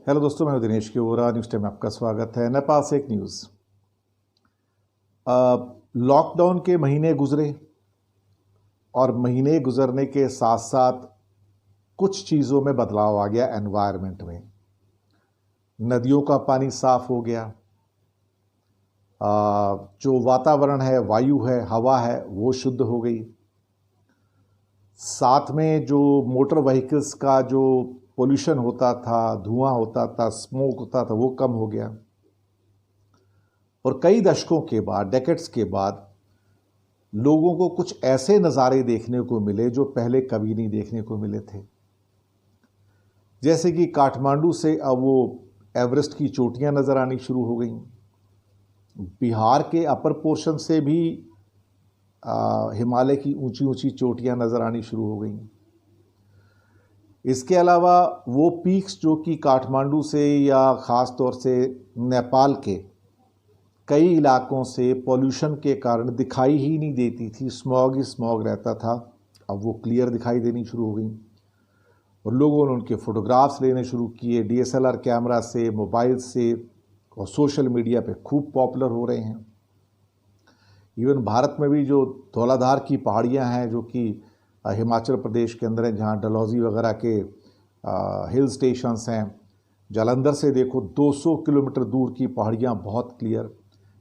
Hello दोस्तों, मैं हूं दिनेश की ओरा। न्यूज़ टाइम में आपका स्वागत है। नेपाल से एक न्यूज़। लॉकडाउन के महीने गुजरे और महीने गुजरने के साथ साथ कुछ चीज़ों में बदलाव आ गया एनवायरनमेंट में। नदियों का पानी साफ हो गया, जो वातावरण है, वायु है, हवा है, वो शुद्ध हो गई। साथ में जो मोटर व्हीकल्स का जो पोल्यूशन होता था, धुआं होता था, स्मोक होता था, वो कम हो गया। और कई दशकों के बाद, डेकेड्स के बाद, लोगों को कुछ ऐसे नज़ारे देखने को मिले जो पहले कभी नहीं देखने को मिले थे। जैसे कि काठमांडू से अब वो एवरेस्ट की चोटियां नज़र आनी शुरू हो गई। बिहार के अपर पोर्शन से भी हिमालय की ऊंची ऊंची चोटियां नज़र आनी शुरू हो गई। इसके अलावा वो पीक्स जो कि काठमांडू से या ख़ास तौर से नेपाल के कई इलाकों से पॉल्यूशन के कारण दिखाई ही नहीं देती थी, स्मॉग ही स्मॉग रहता था, अब वो क्लियर दिखाई देनी शुरू हो गई। और लोगों ने उनके फ़ोटोग्राफ्स लेने शुरू किए, डीएसएलआर कैमरा से, मोबाइल से, और सोशल मीडिया पे खूब पॉपुलर हो रहे हैं। इवन भारत में भी जो धौलाधार की पहाड़ियां हैं, जो कि हिमाचल प्रदेश के अंदर हैं, जहाँ डलहौजी वगैरह के हिल स्टेशंस हैं, जालंधर से देखो 200 किलोमीटर दूर की पहाड़ियाँ बहुत क्लियर।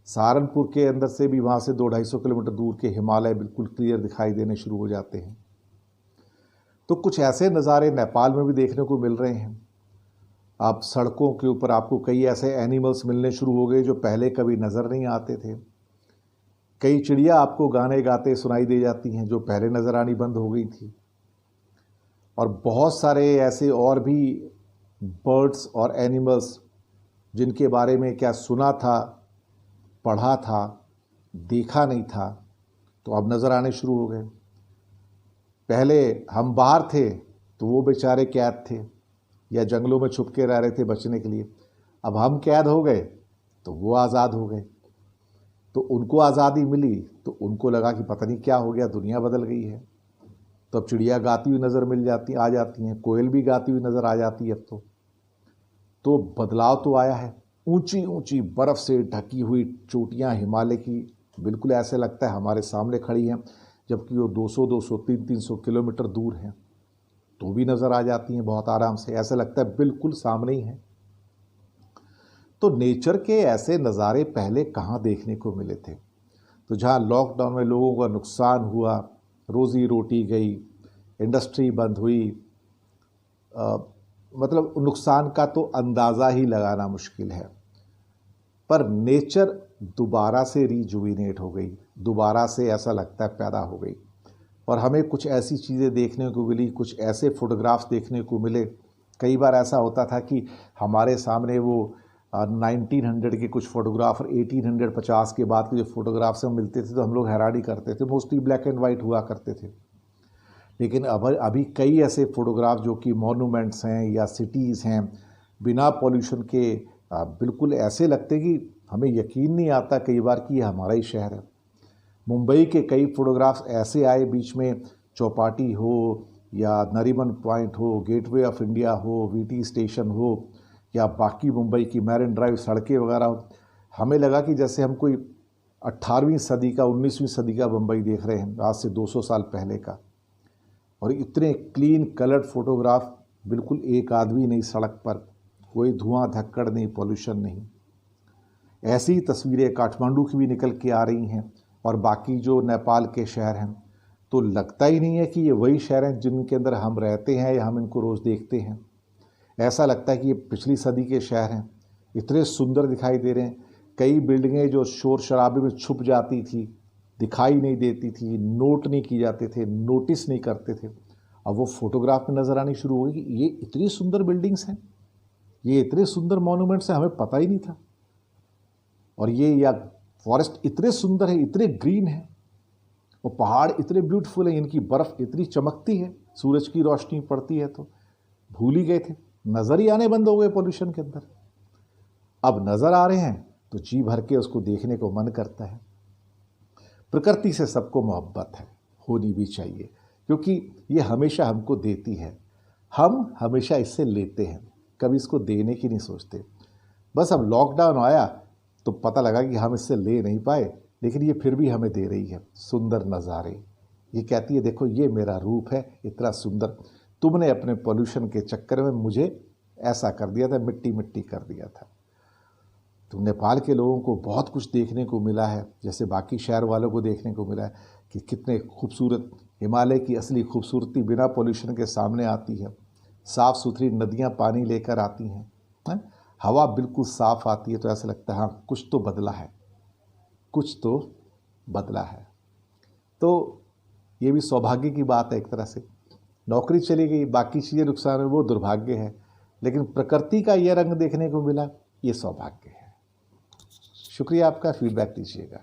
सहारनपुर के अंदर से भी वहाँ से 200-250 किलोमीटर दूर के हिमालय बिल्कुल क्लियर दिखाई देने शुरू हो जाते हैं। तो कुछ ऐसे नज़ारे नेपाल में भी देखने को मिल रहे हैं। अब सड़कों के ऊपर आपको कई ऐसे एनिमल्स मिलने शुरू हो गए जो पहले कभी नज़र नहीं आते थे। कई चिड़िया आपको गाने गाते सुनाई दे जाती हैं जो पहले नज़र आनी बंद हो गई थी। और बहुत सारे ऐसे और भी बर्ड्स और एनिमल्स जिनके बारे में क्या सुना था, पढ़ा था, देखा नहीं था, तो अब नज़र आने शुरू हो गए। पहले हम बाहर थे तो वो बेचारे कैद थे या जंगलों में छुप के रह रहे थे बचने के लिए। अब हम कैद हो गए तो वो आज़ाद हो गए। तो उनको आज़ादी मिली तो उनको लगा कि पता नहीं क्या हो गया, दुनिया बदल गई है। तो अब चिड़िया गाती हुई नज़र आ जाती हैं, कोयल भी गाती हुई नज़र आ जाती है अब तो बदलाव तो आया है। ऊंची ऊंची बर्फ़ से ढकी हुई चोटियां हिमालय की बिल्कुल ऐसे लगता है हमारे सामने खड़ी हैं, जबकि वो 200-200, 300-300 किलोमीटर दूर हैं, तो भी नज़र आ जाती हैं बहुत आराम से। ऐसा लगता है बिल्कुल सामने ही हैं। तो नेचर के ऐसे नज़ारे पहले कहाँ देखने को मिले थे। तो जहाँ लॉकडाउन में लोगों का नुकसान हुआ, रोज़ी रोटी गई, इंडस्ट्री बंद हुई, मतलब नुकसान का तो अंदाज़ा ही लगाना मुश्किल है। पर नेचर दोबारा से रिजुविनेट हो गई, दोबारा से ऐसा लगता है पैदा हो गई। और हमें कुछ ऐसी चीज़ें देखने को मिली, कुछ ऐसे फ़ोटोग्राफ्स देखने को मिले। कई बार ऐसा होता था कि हमारे सामने वो 1900 के कुछ फ़ोटोग्राफ और 1850 के बाद के जो फ़ोटोग्राफ्स हम मिलते थे तो हम लोग हैरानी करते थे। मोस्टली ब्लैक एंड वाइट हुआ करते थे। लेकिन अब अभी कई ऐसे फ़ोटोग्राफ जो कि मॉन्यूमेंट्स हैं या सिटीज़ हैं, बिना पॉल्यूशन के बिल्कुल ऐसे लगते कि हमें यकीन नहीं आता कई बार कि ये हमारा ही शहर है। मुंबई के कई फ़ोटोग्राफ्स ऐसे आए बीच में, चौपाटी हो या नरीमन पॉइंट हो, गेटवे ऑफ इंडिया हो, वीटी स्टेशन हो, या बाकी मुंबई की मैरिन ड्राइव सड़कें वगैरह हो। हमें लगा कि जैसे हम कोई 18वीं सदी का, 19वीं सदी का मुंबई देख रहे हैं, आज से 200 साल पहले का। और इतने क्लीन कलर्ड फ़ोटोग्राफ, बिल्कुल एक आदमी नहीं सड़क पर, कोई धुआं धक्कड़ नहीं, पॉल्यूशन नहीं। ऐसी ही तस्वीरें काठमांडू की भी निकल के आ रही हैं और बाकी जो नेपाल के शहर हैं। तो लगता ही नहीं है कि ये वही शहर हैं जिनके अंदर हम रहते हैं या हम इनको रोज़ देखते हैं। ऐसा लगता है कि ये पिछली सदी के शहर हैं। इतने सुंदर दिखाई दे रहे हैं। कई बिल्डिंगें जो शोर शराबे में छुप जाती थी, दिखाई नहीं देती थी, नोट नहीं की जाते थे, नोटिस नहीं करते थे, अब वो फोटोग्राफ में नज़र आनी शुरू हो गई कि ये इतनी सुंदर बिल्डिंग्स हैं, ये इतने सुंदर मॉन्यूमेंट्स हैं, हमें पता ही नहीं था। और ये या फॉरेस्ट इतने सुंदर है, इतने ग्रीन है, और पहाड़ इतने ब्यूटीफुल हैं, इनकी बर्फ़ इतनी चमकती है, सूरज की रोशनी पड़ती है तो भूल ही गए थे, नज़र ही आने बंद हो गए पॉल्यूशन के अंदर। अब नज़र आ रहे हैं तो जी भर के उसको देखने को मन करता है। प्रकृति से सबको मोहब्बत है, होनी भी चाहिए, क्योंकि ये हमेशा हमको देती है, हम हमेशा इससे लेते हैं। कभी इसको देने की नहीं सोचते। बस अब लॉकडाउन आया तो पता लगा कि हम इससे ले नहीं पाए, लेकिन ये फिर भी हमें दे रही है सुंदर नज़ारे। ये कहती है देखो ये मेरा रूप है इतना सुंदर, तुमने अपने पोल्यूशन के चक्कर में मुझे ऐसा कर दिया था, मिट्टी मिट्टी कर दिया था। तो नेपाल के लोगों को बहुत कुछ देखने को मिला है, जैसे बाकी शहर वालों को देखने को मिला है कि कितने खूबसूरत हिमालय की असली खूबसूरती बिना पोल्यूशन के सामने आती है। साफ़ सुथरी नदियाँ पानी लेकर आती हैं, हवा बिल्कुल साफ़ आती है, तो ऐसा लगता है हाँ कुछ तो बदला है, कुछ तो बदला है। तो ये भी सौभाग्य की बात है एक तरह से। नौकरी चली गई, बाकी चीज़ें नुकसान हुए, वो दुर्भाग्य है, लेकिन प्रकृति का ये रंग देखने को मिला, ये सौभाग्य है। शुक्रिया आपका, फीडबैक दीजिएगा।